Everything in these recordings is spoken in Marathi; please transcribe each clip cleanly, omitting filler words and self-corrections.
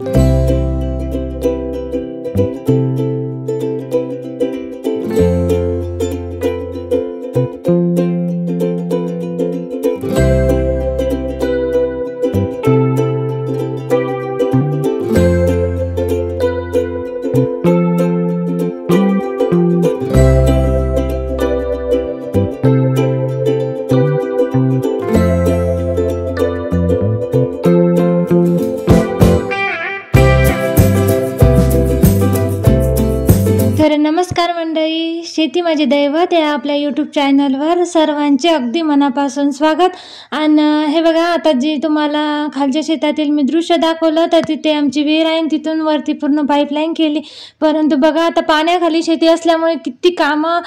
तर नमस्कार मंडळी, शेती माझे दैवत या आपल्या यूट्यूब चॅनलवर सर्वांचे अगदी मनापासून स्वागत. आणि हे बघा, आता जे तुम्हाला खालच्या शेतातील मी दृश्य दाखवलं, तर तिथे आमची विहीर आहे, तिथून वरती पूर्ण पाईपलाईन केली. परंतु बघा, आता पाण्याखाली शेती असल्यामुळे किती कामं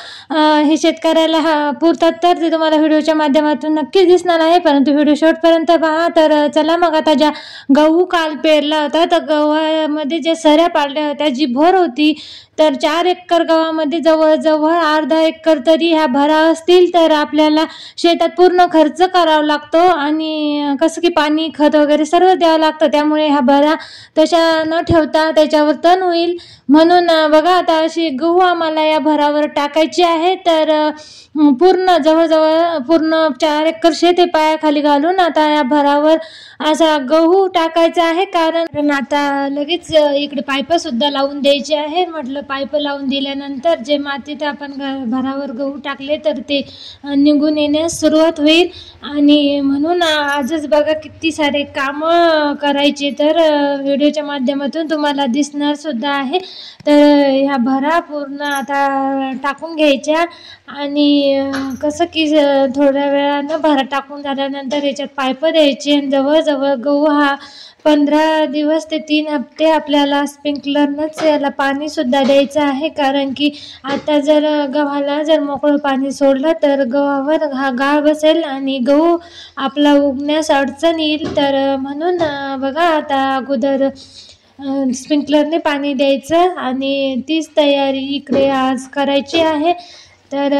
हे शेतकऱ्याला पुरतात, तर ते तुम्हाला व्हिडिओच्या माध्यमातून नक्कीच दिसणार आहे. परंतु व्हिडिओ शेवटपर्यंत पहा. तर चला मग, आता ज्या गहू काल पेरला होता, तर गव्हामध्ये ज्या सऱ्या पाडल्या होत्या, जी भर होती, तर 4 एकर गव्हामध्ये जवळजवळ अर्धा एकर तरी ह्या भरा असतील. तर आपल्याला शेतात पूर्ण खर्च करावा लागतो आणि कसं की पाणी खत वगैरे सर्व द्यावं लागतं. त्यामुळे ह्या भरा तशा न ठेवता त्याच्यावर तण होईल म्हणून बघा, आता अशी गहू आम्हाला या भरावर टाकायची आहे. तर पूर्ण जवळजवळ पूर्ण 4 एकर शेत हे पायाखाली घालून आता या भरावर असा गहू टाकायचा आहे. कारण आता लगेच इकडे पाईप सुद्धा लावून द्यायचे आहे. म्हटलं पाईप लावून दिल्यानंतर जे मातीत आपण भरावर गहू टाकले तर ते निघून येण्यास सुरुवात होईल. आणि म्हणून आजच बघा किती सारे कामं करायचे, तर व्हिडिओच्या माध्यमातून तुम्हाला दिसणार सुद्धा आहे. तर ह्या भरा पूर्ण आता टाकून घ्यायच्या आणि कसं की थोड्या वेळानं भरा टाकून झाल्यानंतर याच्यात पाईप द्यायचे. आणि जवळजवळ गहू हा 15 दिवस ते 3 हप्ते आपल्याला स्प्रिंकलरनंच याला पाणी सुद्धा द्यायचं आहे. कारण की आता जर गव्हाला जर मोकळं पाणी सोडलं तर गव्हावर हा गाळ बसेल आणि गहू आपला उगण्यास अडचण येईल. तर म्हणून बघा, आता अगोदर स्प्रिंकलरने पाणी द्यायचं आणि तीच तयारी इकडे आज करायची आहे. तर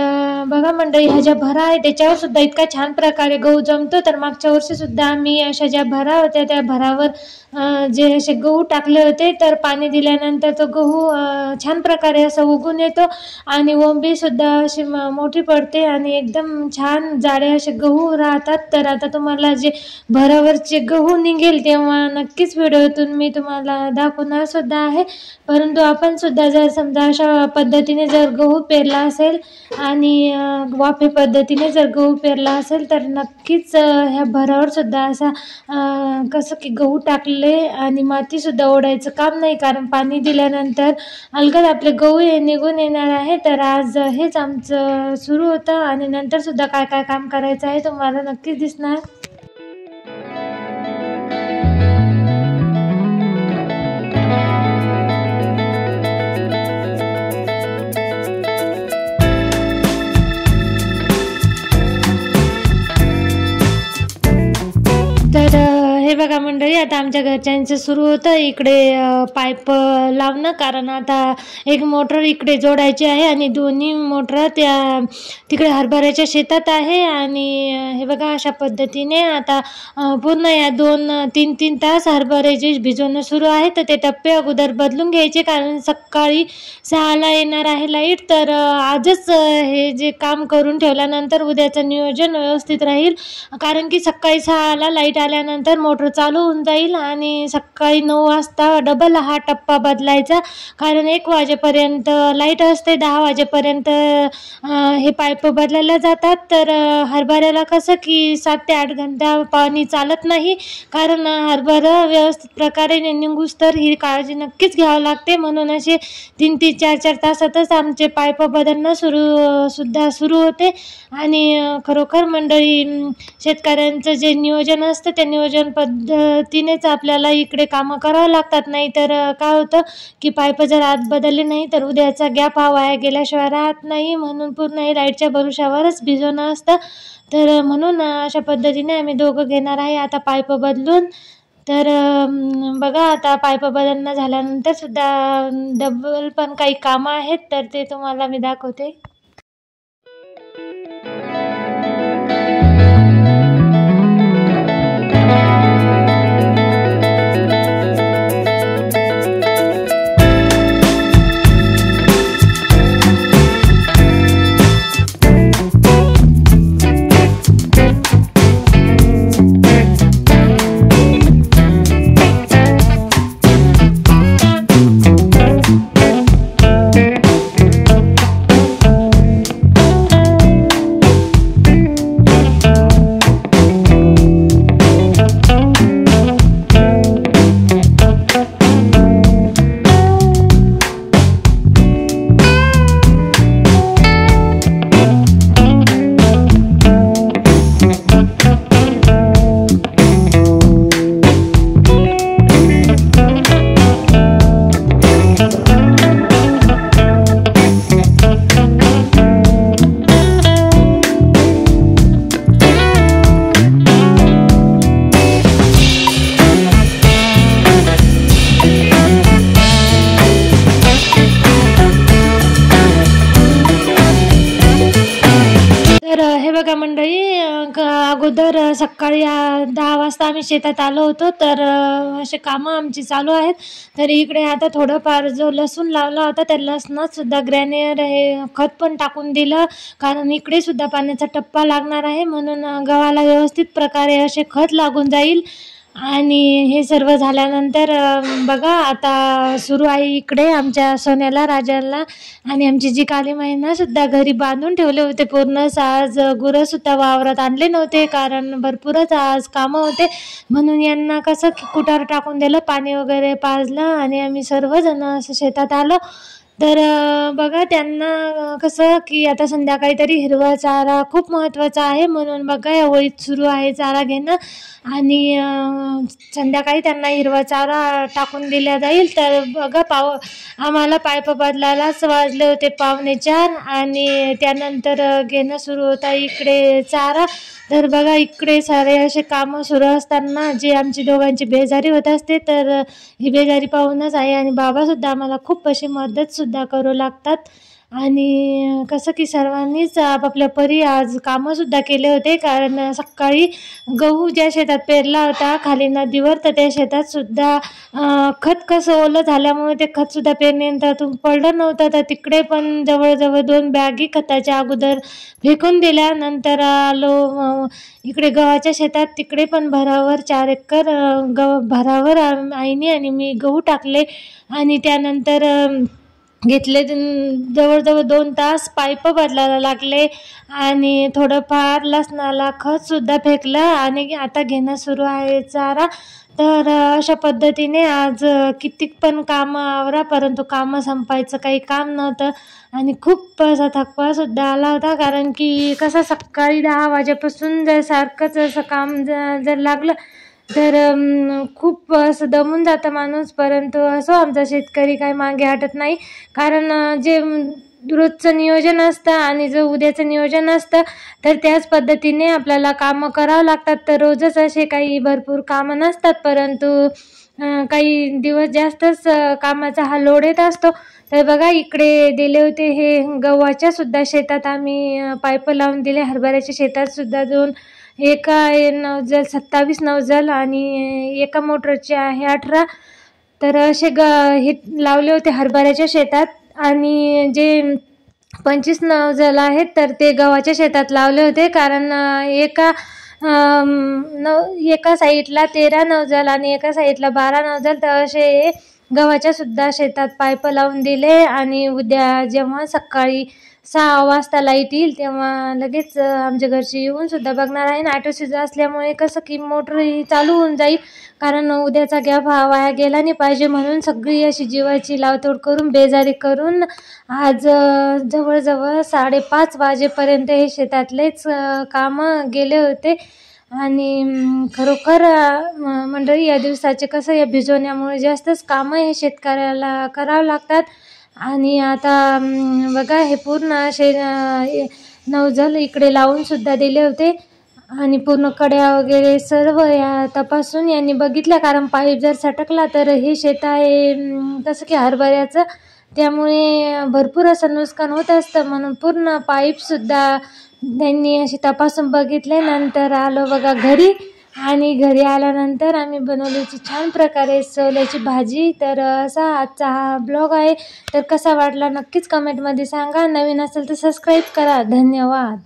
बघा मंडळी, ह्या ज्या भरा आहे त्याच्यावर सुद्धा इतका छान प्रकारे गहू जमतो. तर मागच्या वर्षी सुद्धा आम्ही अशा ज्या भरा होत्या त्या भरावर जे असे गहू टाकले होते, तर पाणी दिल्यानंतर तो गहू छान प्रकारे असा उगून येतो आणि ओंबी सुद्धा अशी मोठी पडते आणि एकदम छान जाडे असे गहू राहतात. तर आता तुम्हाला जे भरावरचे गहू निघेल तेव्हा नक्कीच व्हिडिओतून मी तुम्हाला दाखवणार सुद्धा आहे. परंतु आपण सुद्धा जर समजा अशा पद्धतीने जर गहू पेरला असेल आणि वाफे पद्धतीने जर गहू पेरला असेल तर नक्कीच ह्या भरावर सुद्धा असा कसं की गहू टाकले आणि माती सुद्धा ओढायचं काम नाही. कारण पाणी दिल्यानंतर अलगद आपले गहू हे निघून येणार आहे. तर आज हेच आमचं सुरू होतं आणि नंतर सुद्धा काय काय काम करायचं आहे तुम्हाला नक्कीच दिसणार. तर हे बघा मंडळी, आता आमच्या घरच्यांचं सुरू होतं इकडे पाईप लावणं. कारण आता एक मोटर इकडे जोडायची आहे आणि दोन्ही मोटर त्या तिकडे हरभऱ्याच्या शेतात आहे. आणि हे बघा, अशा पद्धतीने आता पूर्ण या 2-3 तास हरभऱ्याचे भिजवणं सुरू आहे. तर ते टप्पे अगोदर बदलून घ्यायचे, कारण सकाळी 6ला येणार आहे लाईट. तर आजच हे जे काम करून ठेवल्यानंतर उद्याचं नियोजन व्यवस्थित राहील. कारण की सकाळी 6ला लाईट आल्यानंतर मोटर चालू होऊन जाईल आणि सकाळी 9 वाजता डबल हा टप्पा बदलायचा. कारण 1 वाजेपर्यंत लाईट असते, 10 वाजेपर्यंत हे पाईप बदलायला जातात. तर हरभऱ्याला कसं की 7 ते 8 घंटा पाणी चालत नाही. कारण हरभरा व्यवस्थित प्रकारे निघूस तर ही काळजी नक्कीच घ्यावं लागते. म्हणून असे 3-3, 4-4 तासातच आमचे पाईप बदलणं सुरू होते. आणि खरोखर मंडळी, शेतकऱ्यांचं जे नियोजन असतं त्या नियोजन पद्धतीनेच आपल्याला इकडे कामं करावं लागतात. नाही तर काय होतं की पाईप जर आज बदलले नाही तर उद्याचा गॅप हा वाया गेल्याशिवाय राहत नाही. म्हणून पूर्ण हे लाईटच्या भरोशावरच भिजवणं असतं. तर म्हणून अशा पद्धतीने आम्ही दोघं घेणार आहे आता पाईप बदलून. तर बघा, आता पाईप बदलणं झाल्यानंतर सुद्धा डबल पण काही कामं आहेत, तर ते तुम्हाला मी दाखवते. अगोदर सकाळी 10 वाजता आम्ही शेतात आलो होतो, तर असे कामं आमची चालू आहेत. तर इकडे आता थोडंफार जो लसूण लावला होता त्या लसणात सुद्धा ग्रॅनेर हे खत पण टाकून दिलं, कारण इकडे सुद्धा पाण्याचा टप्पा लागणार आहे, म्हणून गव्हाला व्यवस्थित प्रकारे असे खत लागून जाईल. आणि हे सर्व झाल्यानंतर बघा आता सुरू आहे इकडे आमच्या सोन्याला, राजाला आणि आमची जी काली महिना सुद्धा घरी बांधून ठेवले होते पूर्णच. आज गुरं सुद्धा वावरात आणले नव्हते, कारण भरपूरच आज कामं होते, म्हणून यांना कसं कुटार टाकून दिलं, पाणी वगैरे पाजलं आणि आम्ही सर्वजण असं शेतात आलो. तर बघा त्यांना कसं की आता संध्याकाळी तरी हिरवा चारा खूप महत्त्वाचा आहे, म्हणून बघा या वळीत सुरू आहे चारा घेणं. आणि संध्याकाळी त्यांना हिरवा चारा टाकून दिला जाईल. तर बघा आम्हाला पाईप बदलायलाच वाजले होते 4:45 आणि त्यानंतर घेणं सुरू होता इकडे चारा. तर बघा इकडे सारे असे कामं सुरू असताना जे आमची दोघांची बेजारी होत असते, तर ही बेजारी पाहूनच आई आणि बाबासुद्धा आम्हाला खूप अशी मदतसुद्धा करू लागतात. आणि कसं की सर्वांनीच आपापल्या परी आज कामंसुद्धा केले होते, कारण सकाळी गहू ज्या शेतात पेरला होता खाली नदीवर, तर त्या शेतातसुद्धा खत कसं ओलं झाल्यामुळे ते खतसुद्धा पेरणीयंत्रातून पडलं नव्हतं, तर तिकडे पण जवळजवळ 2 बॅगी खताच्या अगोदर फेकून दिल्या. नंतर आलो इकडे गव्हाच्या शेतात, तिकडे पण भरावर 4 एकर भरावर आईने आणि मी गहू टाकले. आणि त्यानंतर घेतले जवळजवळ 2 तास पाईप बदलायला लागले आणि थोडंफार लसणाला खतसुद्धा फेकलं आणि आता घेणं सुरू आहे चारा. तर अशा पद्धतीने आज कितीक पण कामं आवरा, परंतु कामं संपायचं काही काम नव्हतं आणि खूप असा थकवासुद्धा आला होता, कारण की कसं सकाळी 10 वाजेपासून जर सारखंच असं काम जर लागलं तर खूप असं दमून जातं माणूस. परंतु असं आमचा शेतकरी काही मागे हटत नाही, कारण जे रोजचं नियोजन असतं आणि जो उद्याचं नियोजन असतं, तर त्याच पद्धतीने आपल्याला कामं करावं लागतात. तर रोजच असे काही भरपूर कामं नसतात, परंतु काही दिवस जास्तच कामाचा हा लोड येत असतो. तर बघा इकडे दिले होते हे गव्हाच्या सुद्धा शेतात आम्ही पाईप लावून दिले, हरभऱ्याच्या शेतात सुद्धा 2, एका नवजल 27 नवजल आणि एका मोटरचे आहे 18. तर असे हे लावले होते हरभऱ्याच्या शेतात, आणि जे 25 नवजल आहेत तर ते गव्हाच्या शेतात लावले होते, कारण एका साईडला 13 नवजल आणि एका साईडला 12 नवजल, तर असे गव्हाच्या सुद्धा शेतात पाईप लावून दिले. आणि उद्या जेव्हा सकाळी 6 वाजता लाईट येईल तेव्हा लगेच आमच्या घरचे येऊन सुद्धा बघणार आहे. ऑटो सीझन असल्यामुळे कसं की मोटर ही चालू होऊन जाईल, कारण उद्याचा गॅप हा वाया गेला नाही पाहिजे, म्हणून सगळी अशी जीवाची लावतोड करून बेजारी करून आज जवळजवळ 5:30 वाजेपर्यंत हे शेतातलेच कामं गेले होते. आणि खरोखर मंडळी या दिवसाचे कसं या भिजवण्यामुळे जास्तच कामं हे शेतकऱ्याला करावं लागतात. आणि आता बघा हे पूर्ण असे नवजल इकडे लावून सुद्धा दिले होते आणि पूर्ण कड्या वगैरे सर्व या तपासून यांनी बघितल्या, कारण पाईप जर सटकला तर हे शेत आहे कसं की हरभऱ्याचं, त्यामुळे भरपूर असं नुकसान होत असतं, म्हणून पूर्ण पाईपसुद्धा त्यांनी अशी तपासून बघितले. नंतर आलो बघा घरी, आणि घरी आल्यानंतर आम्ही बनवली छान प्रकारे सोल्याची भाजी. तर असा आजचा हा ब्लॉग आहे. तर कसा वाटला नक्कीच कमेंटमध्ये सांगा. नवीन असेल तर सबस्क्राईब करा. धन्यवाद.